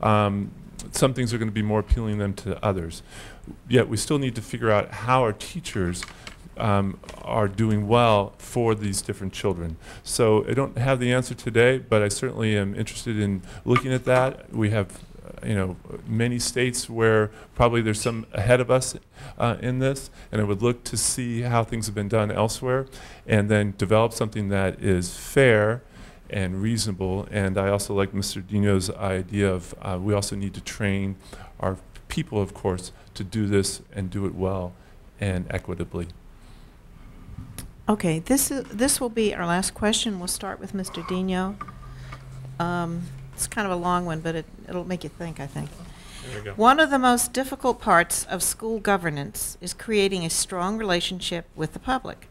Some things are going to be more appealing than to others. Yet we still need to figure out how our teachers are doing well for these different children. So I don't have the answer today, but I certainly am interested in looking at that. We have many states where probably there's some ahead of us in this, and I would look to see how things have been done elsewhere and then develop something that is fair and reasonable. And I also like Mr. Dino's idea of we also need to train our people, of course, to do this and do it well and equitably. Okay, this will be our last question. We'll start with Mr. Dino. It's kind of a long one, but it'll make you think, I think. There we go. One of the most difficult parts of school governance is creating a strong relationship with the public.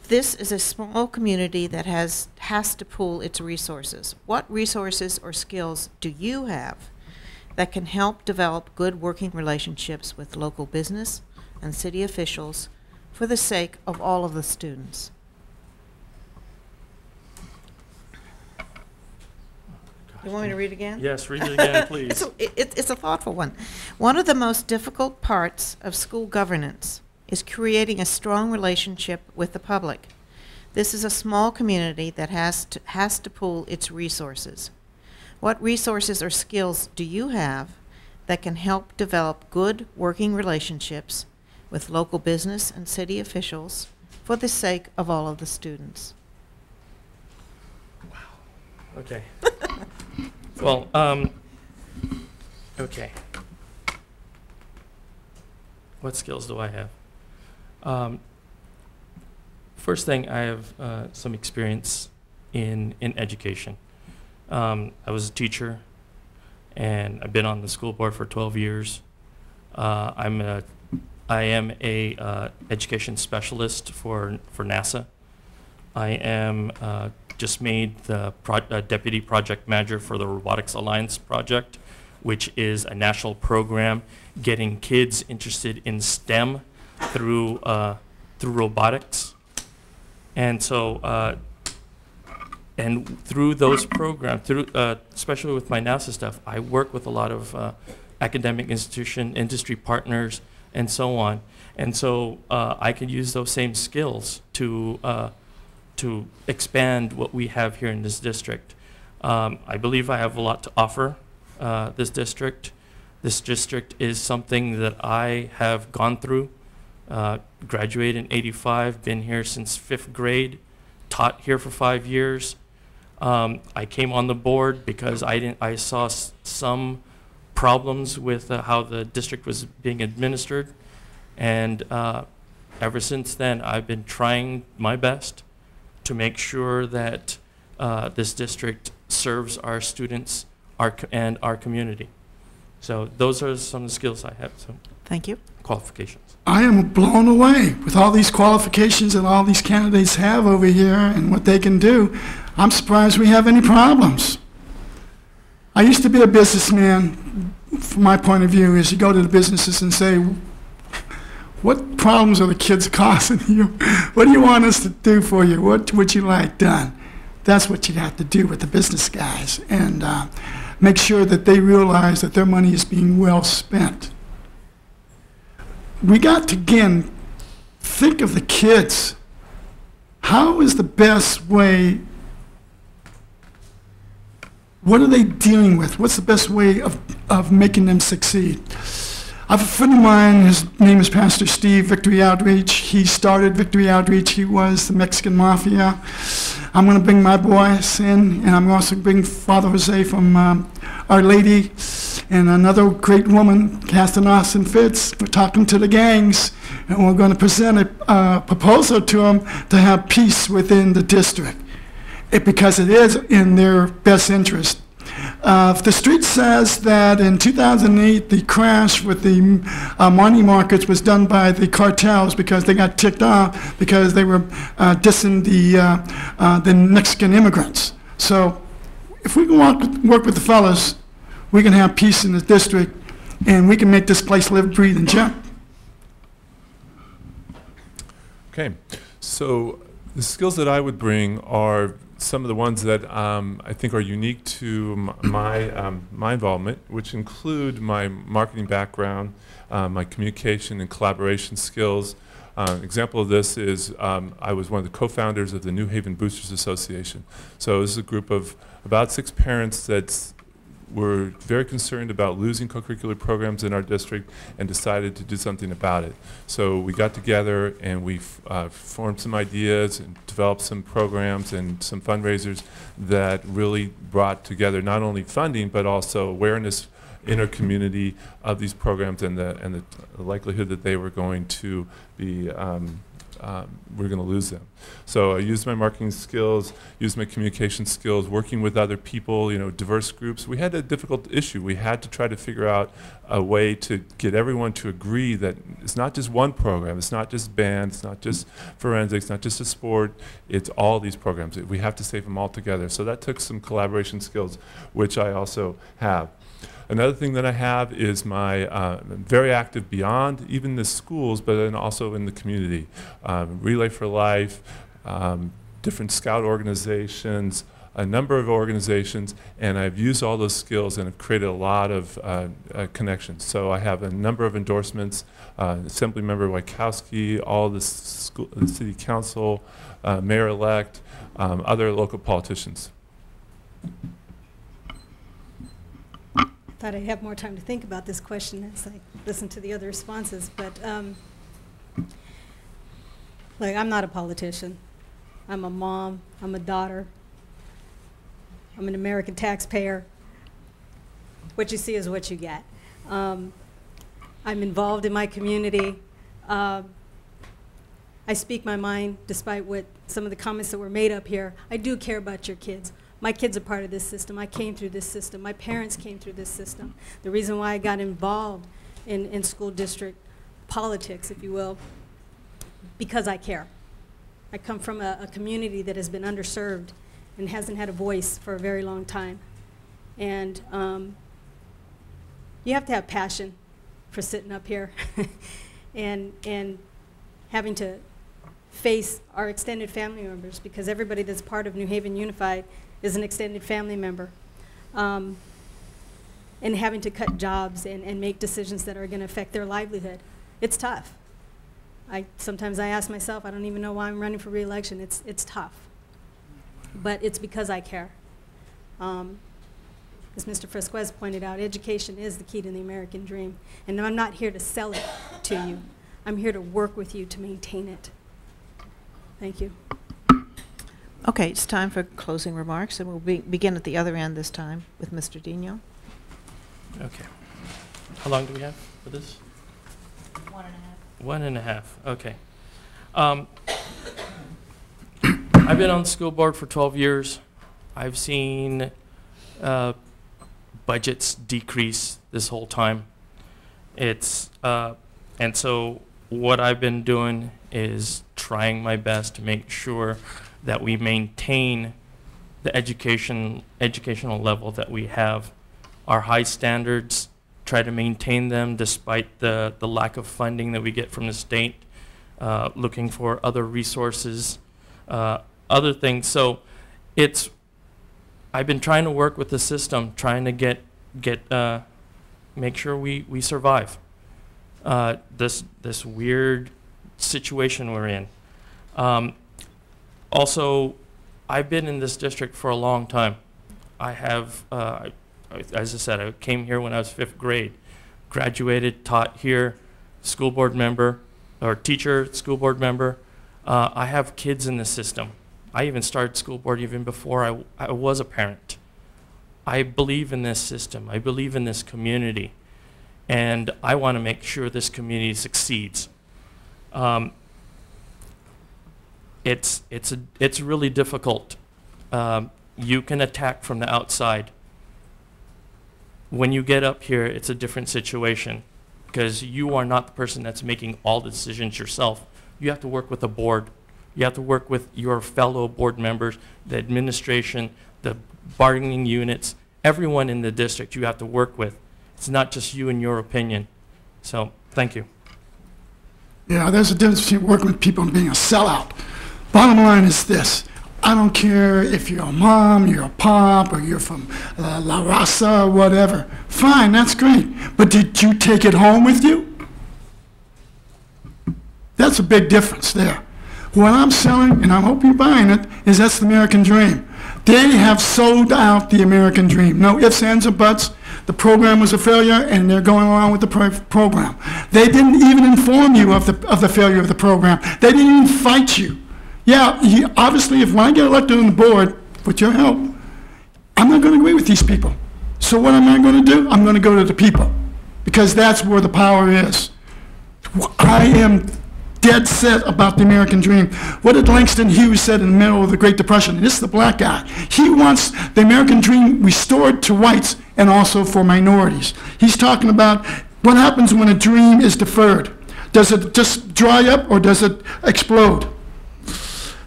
This is a small community that has to pool its resources. What resources or skills do you have that can help develop good working relationships with local business and city officials for the sake of all of the students? You want me to read again? Yes, read it again, please. It's a thoughtful one. One of the most difficult parts of school governance is creating a strong relationship with the public. This is a small community that has to pool its resources. What resources or skills do you have that can help develop good working relationships with local business and city officials for the sake of all of the students? Wow. Okay. Well, okay. What skills do I have? First thing, I have some experience in education. I was a teacher, and I've been on the school board for 12 years. I am a education specialist for NASA. I am just made the deputy project manager for the Robotics Alliance project, which is a national program getting kids interested in STEM through robotics. And so, and through those programs, especially with my NASA stuff, I work with a lot of academic institution, industry partners, and so on. And so I can use those same skills to expand what we have here in this district. I believe I have a lot to offer this district. This district is something that I have gone through. Graduated in '85, been here since 5th grade, taught here for 5 years. I came on the board because I saw some problems with how the district was being administered, and ever since then I've been trying my best to make sure that this district serves our students and our community. So those are some of the skills I have. So thank you. Qualifications. I am blown away with all these qualifications that all these candidates have over here and what they can do. I'm surprised we have any problems. I used to be a businessman. From my point of view is you go to the businesses and say, what problems are the kids causing you? What do you want us to do for you? What would you like done? That's what you have to do with the business guys, and make sure that they realize that their money is being well spent. We got to, again, think of the kids. How is the best way? What are they dealing with? What's the best way of making them succeed? I have a friend of mine, his name is Pastor Steve, Victory Outreach. He started Victory Outreach. He was the Mexican Mafia. I'm going to bring my boys in, and I'm also bring Father Jose from Our Lady, and another great woman, Castin Austin Fitz. We're talking to the gangs, and we're going to present a proposal to them to have peace within the district, because it is in their best interest. The street says that in 2008, the crash with the money markets was done by the cartels because they got ticked off because they were dissing the Mexican immigrants. So if we can work with the fellas, we can have peace in the district, and we can make this place live, breathe, and jump. Okay, so the skills that I would bring are some of the ones that I think are unique to my involvement, which include my marketing background, my communication and collaboration skills. Example of this is I was one of the co-founders of the New Haven Boosters Association. So this is a group of about 6 parents that were very concerned about losing co-curricular programs in our district and decided to do something about it. So we got together and we formed some ideas and developed some programs and some fundraisers that really brought together not only funding but also awareness in our community of these programs and the likelihood that they were going to be we're going to lose them. So I used my marketing skills, used my communication skills, working with other people, you know, diverse groups. We had a difficult issue. We had to try to figure out a way to get everyone to agree that it's not just one program, it's not just band, it's not just forensics, not just a sport, it's all these programs. We have to save them all together. So that took some collaboration skills, which I also have. Another thing that I have is my I'm very active beyond even the schools, but then also in the community. Relay for Life, different scout organizations, a number of organizations, and I've used all those skills and have created a lot of connections. So I have a number of endorsements, Assemblymember Wachowski, all the city council, mayor-elect, other local politicians. Thought I'd have more time to think about this question as I listen to the other responses, but like, I'm not a politician. I'm a mom, I'm a daughter, I'm an American taxpayer. What you see is what you get. I'm involved in my community. I speak my mind despite what some of the comments that were made up here. I do care about your kids. My kids are part of this system. I came through this system. My parents came through this system. The reason why I got involved in school district politics, if you will, because I care. I come from a community that has been underserved and hasn't had a voice for a very long time. And you have to have passion for sitting up here and having to face our extended family members, because everybody that's part of New Haven Unified is an extended family member, and having to cut jobs and make decisions that are going to affect their livelihood. It's tough. Sometimes I ask myself, I don't even know why I'm running for re-election. It's tough, but it's because I care. As Mr. Fresquez pointed out, education is the key to the American dream, and I'm not here to sell it to you. I'm here to work with you to maintain it. Thank you. Okay, it's time for closing remarks, and we'll begin at the other end this time with Mr. Dino. Okay. How long do we have for this? 1.5. 1.5, okay. I've been on the school board for 12 years. I've seen budgets decrease this whole time. And so what I've been doing is trying my best to make sure that we maintain the educational level that we have. Our high standards, try to maintain them despite the lack of funding that we get from the state, looking for other resources, other things. So I've been trying to work with the system, trying to make sure we survive this weird situation we're in. Also, I've been in this district for a long time. I have, as I said, I came here when I was 5th grade, graduated, taught here, school board member, or teacher, school board member. I have kids in the system. I even started school board even before I was a parent. I believe in this system. I believe in this community. And I want to make sure this community succeeds. It's really difficult. You can attack from the outside. When you get up here, it's a different situation, because you are not the person that's making all the decisions yourself. You have to work with the board. You have to work with your fellow board members, the administration, the bargaining units, everyone in the district you have to work with. It's not just you and your opinion. So, thank you. Yeah, there's a difference between working with people and being a sellout. Bottom line is this. I don't care if you're a mom, you're a pop, or you're from La Raza, or whatever. Fine, that's great. But did you take it home with you? That's a big difference there. What I'm selling, and I hope you're buying it, is that's the American dream. They have sold out the American dream. No ifs, ands, or buts. The program was a failure, and they're going along with the program. They didn't even inform you of the failure of the program. They didn't even fight you. Yeah, obviously, if when I get elected on the board, with your help, I'm not going to agree with these people. So what am I going to do? I'm going to go to the people, because that's where the power is. I am dead set about the American dream. What did Langston Hughes said in the middle of the Great Depression? And this is the black guy. He wants the American dream restored to whites and also for minorities. He's talking about what happens when a dream is deferred. Does it just dry up or does it explode?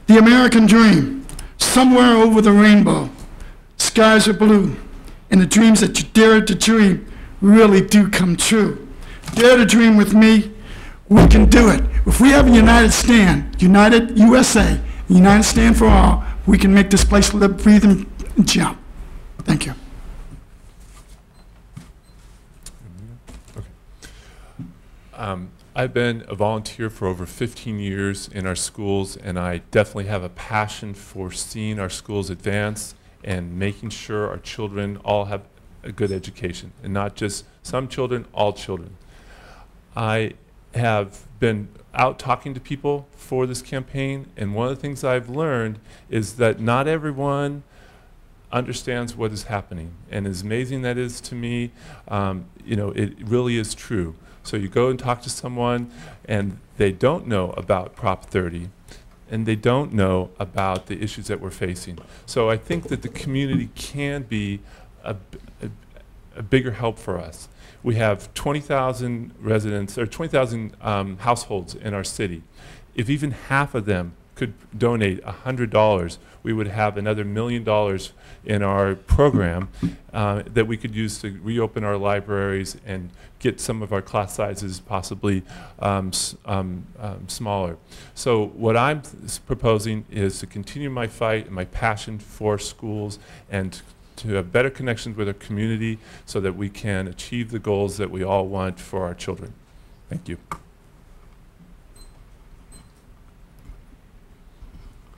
The American dream, somewhere over the rainbow, skies are blue, and the dreams that you dare to dream really do come true. Dare to dream with me, we can do it. If we have a united stand, United USA, United Stand for All, we can make this place live, breathe, and jump. Thank you. I've been a volunteer for over 15 years in our schools, and I definitely have a passion for seeing our schools advance and making sure our children all have a good education, and not just some children, all children. I have been out talking to people for this campaign, and one of the things I've learned is that not everyone understands what is happening, and as amazing that is to me, you know, it really is true. So you go and talk to someone, and they don't know about Prop 30, and they don't know about the issues that we're facing. So I think that the community can be a bigger help for us. We have 20,000 residents, or 20,000 households in our city. If even half of them could donate $100, we would have another $1 million in our program that we could use to reopen our libraries and get some of our class sizes possibly smaller. So what I'm proposing is to continue my fight and my passion for schools and to have better connections with our community so that we can achieve the goals that we all want for our children. Thank you.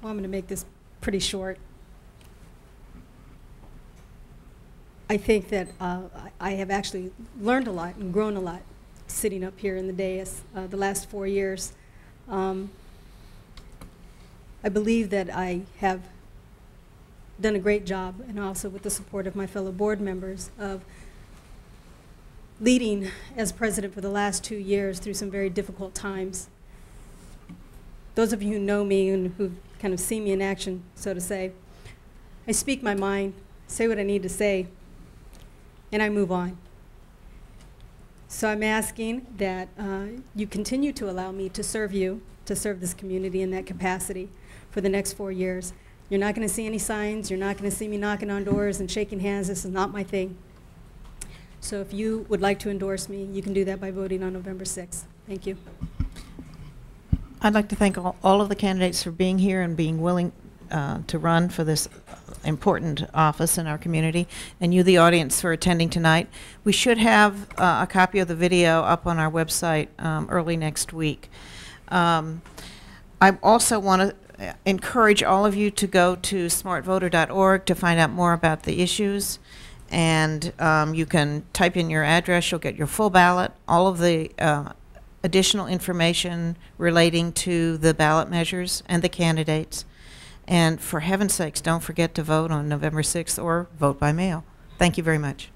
Well, I'm going to make this pretty short. I think that I have actually learned a lot and grown a lot sitting up here in the dais the last 4 years. I believe that I have done a great job, and also with the support of my fellow board members, of leading as president for the last 2 years through some very difficult times. Those of you who know me and who've kind of seen me in action, so to say, I speak my mind, say what I need to say, and I move on. So I'm asking that you continue to allow me to serve you, to serve this community in that capacity for the next 4 years. You're not going to see any signs. You're not going to see me knocking on doors and shaking hands. This is not my thing. So if you would like to endorse me, you can do that by voting on November 6th. Thank you. I'd like to thank all of the candidates for being here and being willing to run for this important office in our community, and you, the audience, for attending tonight. We should have a copy of the video up on our website early next week. I also want to encourage all of you to go to smartvoter.org to find out more about the issues, and you can type in your address. You'll get your full ballot, all of the additional information relating to the ballot measures and the candidates. And for heaven's sakes, don't forget to vote on November 6th or vote by mail. Thank you very much.